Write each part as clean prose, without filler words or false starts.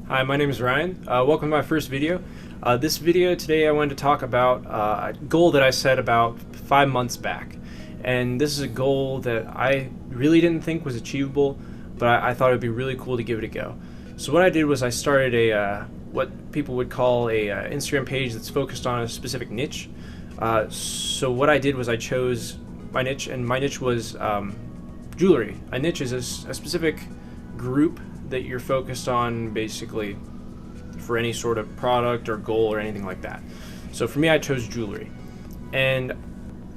Hi, my name is Ryan. Welcome to my first video. This video today I wanted to talk about a goal that I set about 5 months back. And this is a goal that I really didn't think was achievable, but I thought it would be really cool to give it a go. So what I did was I started a what people would call a Instagram page that's focused on a specific niche. So what I did was I chose my niche, and my niche was jewelry. A niche is a specific group that you're focused on basically for any sort of product or goal or anything like that. So for me, I chose jewelry, and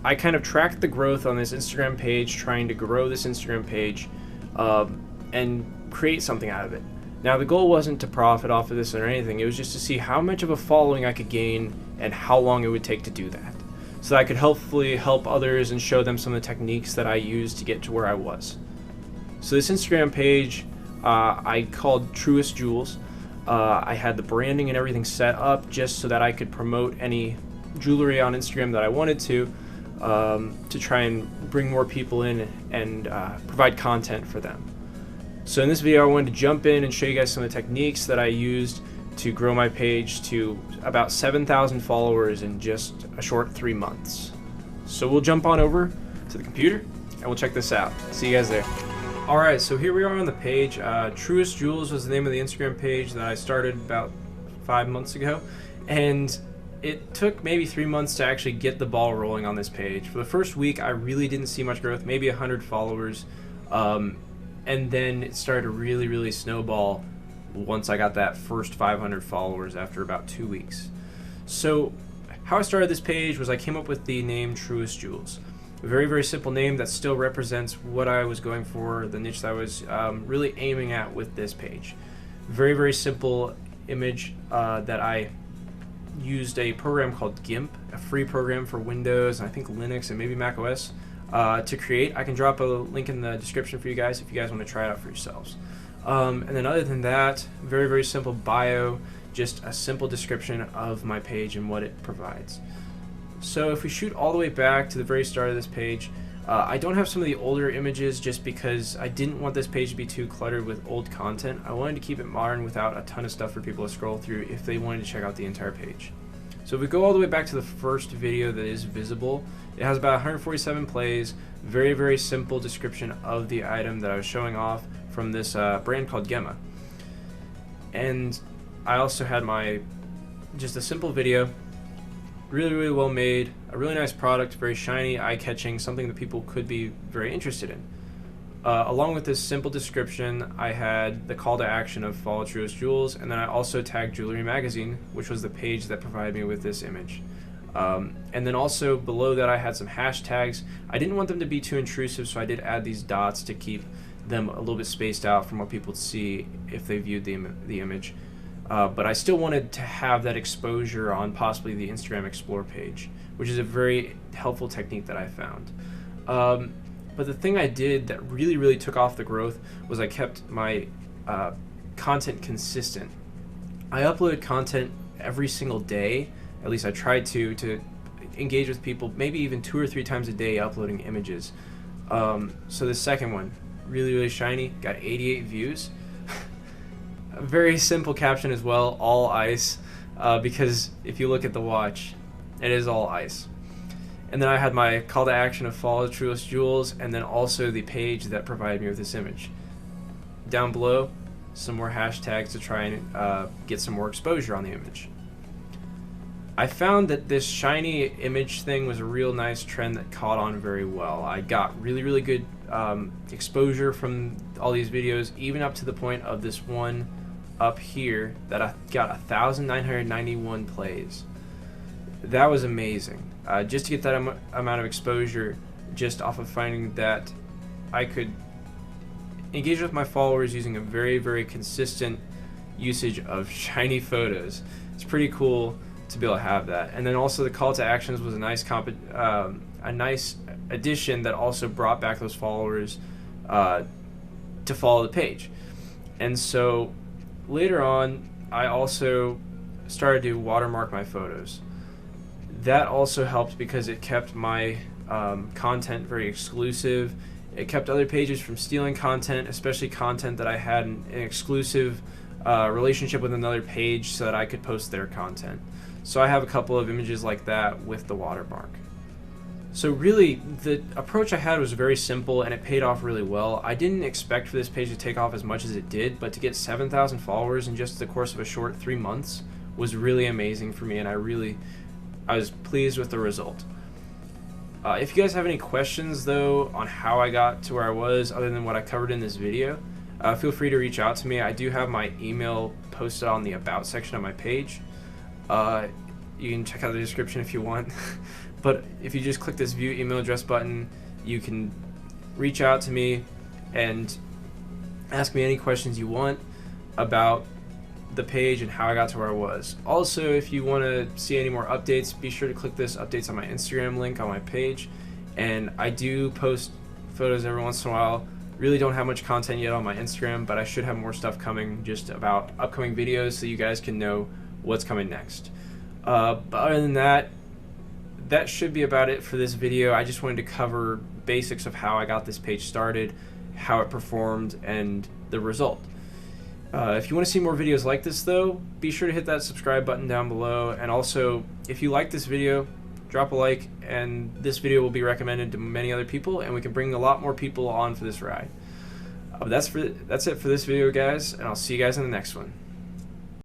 I kind of tracked the growth on this Instagram page, trying to grow this Instagram page and create something out of it. Now the goal wasn't to profit off of this or anything, it was just to see how much of a following I could gain and how long it would take to do that, so that I could hopefully help others and show them some of the techniques that I used to get to where I was. So this Instagram page I called Truest Jewels. I had the branding and everything set up just so that I could promote any jewelry on Instagram that I wanted to try and bring more people in and provide content for them. So in this video, I wanted to jump in and show you guys some of the techniques that I used to grow my page to about 7,000 followers in just a short 3 months. So we'll jump on over to the computer and we'll check this out. See you guys there. Alright, so here we are on the page. Truest Jewels was the name of the Instagram page that I started about 5 months ago, and it took maybe 3 months to actually get the ball rolling on this page. For the first week, I really didn't see much growth, maybe 100 followers, and then it started to really snowball once I got that first 500 followers after about 2 weeks. So how I started this page was I came up with the name Truest Jewels. A very simple name that still represents what I was going for, the niche that I was really aiming at with this page. Very simple image that I used a program called GIMP, a free program for Windows, and I think Linux and maybe Mac OS to create. I can drop a link in the description for you guys if you guys want to try it out for yourselves. And then other than that, very simple bio, just a simple description of my page and what it provides. So if we shoot all the way back to the very start of this page, I don't have some of the older images just because I didn't want this page to be too cluttered with old content. I wanted to keep it modern without a ton of stuff for people to scroll through if they wanted to check out the entire page. So if we go all the way back to the first video that is visible, it has about 147 plays, very simple description of the item that I was showing off from this brand called Gemma. And I also had just a simple video, really well made, a really nice product, very shiny, eye-catching, something that people could be very interested in. Along with this simple description, I had the call to action of follow Truest Jewels, and then I also tagged Jewelry Magazine, which was the page that provided me with this image. And then also below that I had some hashtags. I didn't want them to be too intrusive, so I did add these dots to keep them a little bit spaced out from what people would see if they viewed the image. But I still wanted to have that exposure on possibly the Instagram Explore page, which is a very helpful technique that I found. But the thing I did that really took off the growth was I kept my content consistent. I uploaded content every single day, at least I tried to engage with people, maybe even 2 or 3 times a day uploading images. So the second one, really shiny, got 88 views. A very simple caption as well, all ice, because if you look at the watch, it is all ice. And then I had my call to action of follow Truest Jewels, and then also the page that provided me with this image. Down below, some more hashtags to try and get some more exposure on the image. I found that this shiny image thing was a real nice trend that caught on very well. I got really good exposure from all these videos, even up to the point of this one up here that I got 1,991 plays. That was amazing. Just to get that amount of exposure, just off of finding that I could engage with my followers using a very consistent usage of shiny photos. It's pretty cool to be able to have that. And then also the call to actions was a nice addition that also brought back those followers to follow the page. And so later on, I also started to watermark my photos. That also helped because it kept my content very exclusive. It kept other pages from stealing content, especially content that I had an exclusive relationship with another page so that I could post their content. So I have a couple of images like that with the watermark. So really, the approach I had was very simple and it paid off really well. I didn't expect for this page to take off as much as it did, but to get 7,000 followers in just the course of a short 3 months was really amazing for me, and I was pleased with the result. If you guys have any questions though on how I got to where I was other than what I covered in this video, feel free to reach out to me. I do have my email posted on the About section of my page. You can check out the description if you want. But if you just click this View Email Address button, you can reach out to me and ask me any questions you want about the page and how I got to where I was. Also, if you want to see any more updates, be sure to click this Updates on my Instagram link on my page. And I do post photos every once in a while. Really don't have much content yet on my Instagram, but I should have more stuff coming just about upcoming videos so you guys can know what's coming next. But other than that, that should be about it for this video. I just wanted to cover basics of how I got this page started, how it performed, and the result. If you want to see more videos like this though, be sure to hit that subscribe button down below, and also if you like this video, drop a like, and this video will be recommended to many other people, and we can bring a lot more people on for this ride. That's it for this video, guys, and I'll see you guys in the next one.